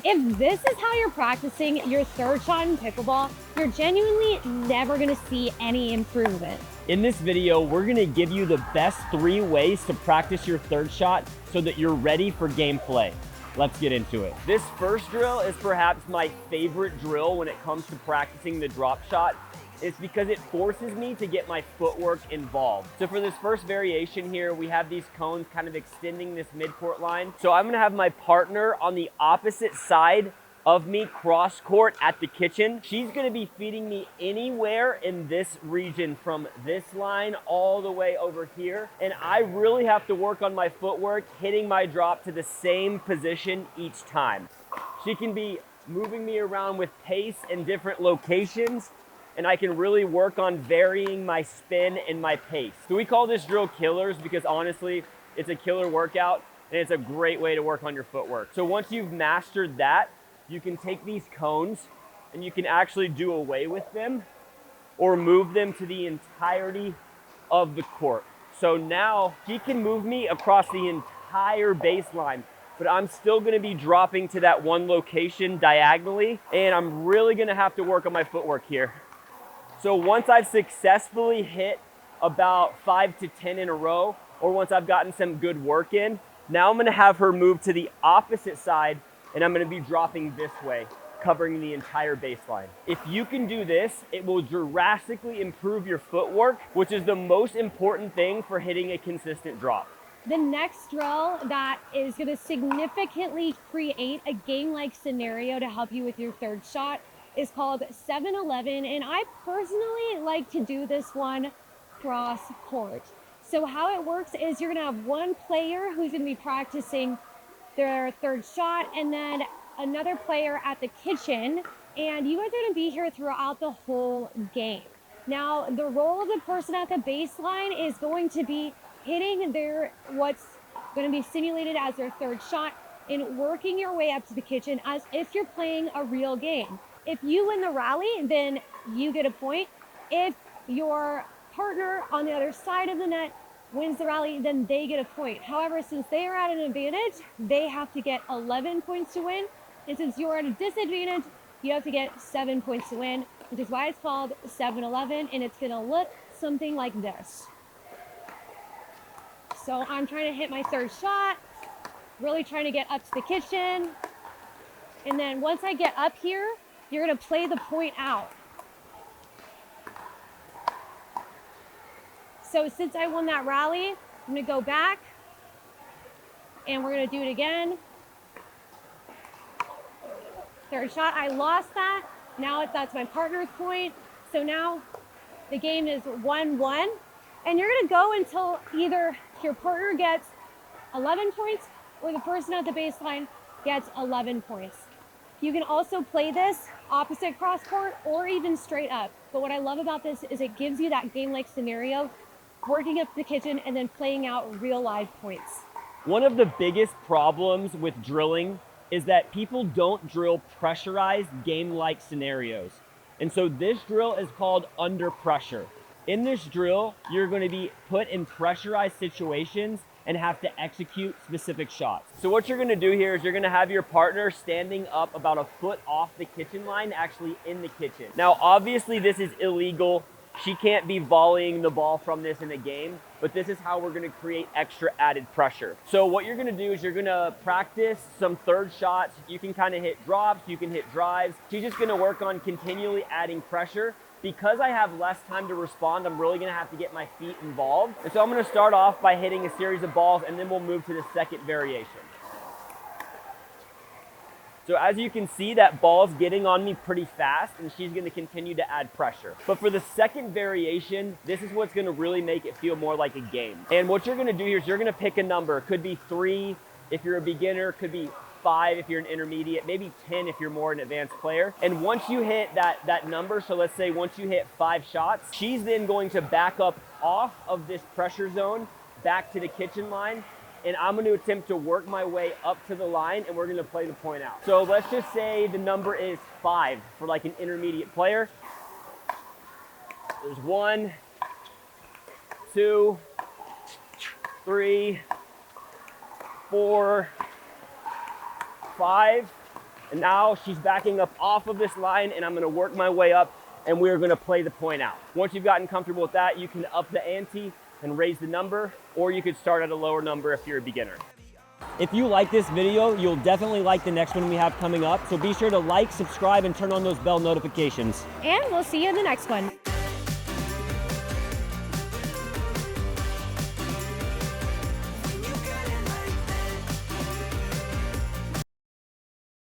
If this is how you're practicing your third shot in pickleball, you're genuinely never gonna see any improvement. In this video, we're gonna give you the best 3 ways to practice your third shot so that you're ready for gameplay. Let's get into it. This first drill is perhaps my favorite drill when it comes to practicing the drop shot. It's because it forces me to get my footwork involved. So for this first variation here, we have these cones kind of extending this midcourt line. So I'm gonna have my partner on the opposite side of me cross court at the kitchen. She's gonna be feeding me anywhere in this region from this line all the way over here. And I really have to work on my footwork, hitting my drop to the same position each time. She can be moving me around with pace in different locations, and I can really work on varying my spin and my pace. So we call this drill killers because honestly, it's a killer workout and it's a great way to work on your footwork. So once you've mastered that, you can take these cones and you can actually do away with them or move them to the entirety of the court. So now she can move me across the entire baseline, but I'm still gonna be dropping to that one location diagonally, and I'm really gonna have to work on my footwork here. So once I've successfully hit about 5 to 10 in a row, or once I've gotten some good work in, now I'm gonna have her move to the opposite side and I'm gonna be dropping this way, covering the entire baseline. If you can do this, it will drastically improve your footwork, which is the most important thing for hitting a consistent drop. The next drill that is gonna significantly create a game-like scenario to help you with your third shot is called 7-11, and I personally like to do this one cross court. So how it works is you're gonna have one player who's gonna be practicing their third shot and then another player at the kitchen, and you guys are gonna be here throughout the whole game. Now, the role of the person at the baseline is going to be hitting what's gonna be simulated as their third shot and working your way up to the kitchen as if you're playing a real game. If you win the rally, then you get a point. If your partner on the other side of the net wins the rally, then they get a point. However, since they are at an advantage, they have to get 11 points to win. And since you're at a disadvantage, you have to get 7 points to win, which is why it's called 7-11, and it's gonna look something like this. So I'm trying to hit my third shot, really trying to get up to the kitchen. And then once I get up here, you're gonna play the point out. So since I won that rally, I'm gonna go back and we're gonna do it again. Third shot, I lost that. Now that's my partner's point. So now the game is 1-1. And you're gonna go until either your partner gets 11 points or the person at the baseline gets 11 points. You can also play this opposite cross court or even straight up. But what I love about this is it gives you that game-like scenario, working up the kitchen and then playing out real live points. One of the biggest problems with drilling is that people don't drill pressurized game-like scenarios. And so this drill is called under pressure. In this drill, you're going to be put in pressurized situations and have to execute specific shots. So what you're gonna do here is you're gonna have your partner standing up about a foot off the kitchen line, actually in the kitchen. Now, obviously this is illegal. She can't be volleying the ball from this in a game, but this is how we're gonna create extra added pressure. So what you're gonna do is you're gonna practice some third shots. You can kind of hit drops, you can hit drives. She's just gonna work on continually adding pressure. Because I have less time to respond, I'm really gonna have to get my feet involved. And so I'm gonna start off by hitting a series of balls and then we'll move to the second variation. So as you can see, that ball's getting on me pretty fast and she's gonna continue to add pressure. But for the second variation, this is what's gonna really make it feel more like a game. And what you're gonna do here is you're gonna pick a number. It could be 3 if you're a beginner, could be 5 if you're an intermediate, maybe 10 if you're more an advanced player. And once you hit that number, so let's say once you hit 5 shots, she's then going to back up off of this pressure zone, back to the kitchen line, and I'm going to attempt to work my way up to the line and we're going to play the point out. So let's just say the number is 5 for like an intermediate player. There's 1, 2, 3, 4, 5, And now she's backing up off of this line, and I'm gonna work my way up, and we're gonna play the point out. Once you've gotten comfortable with that, you can up the ante and raise the number, or you could start at a lower number if you're a beginner. If you like this video, you'll definitely like the next one we have coming up. So be sure to like, subscribe, and turn on those bell notifications. And we'll see you in the next one.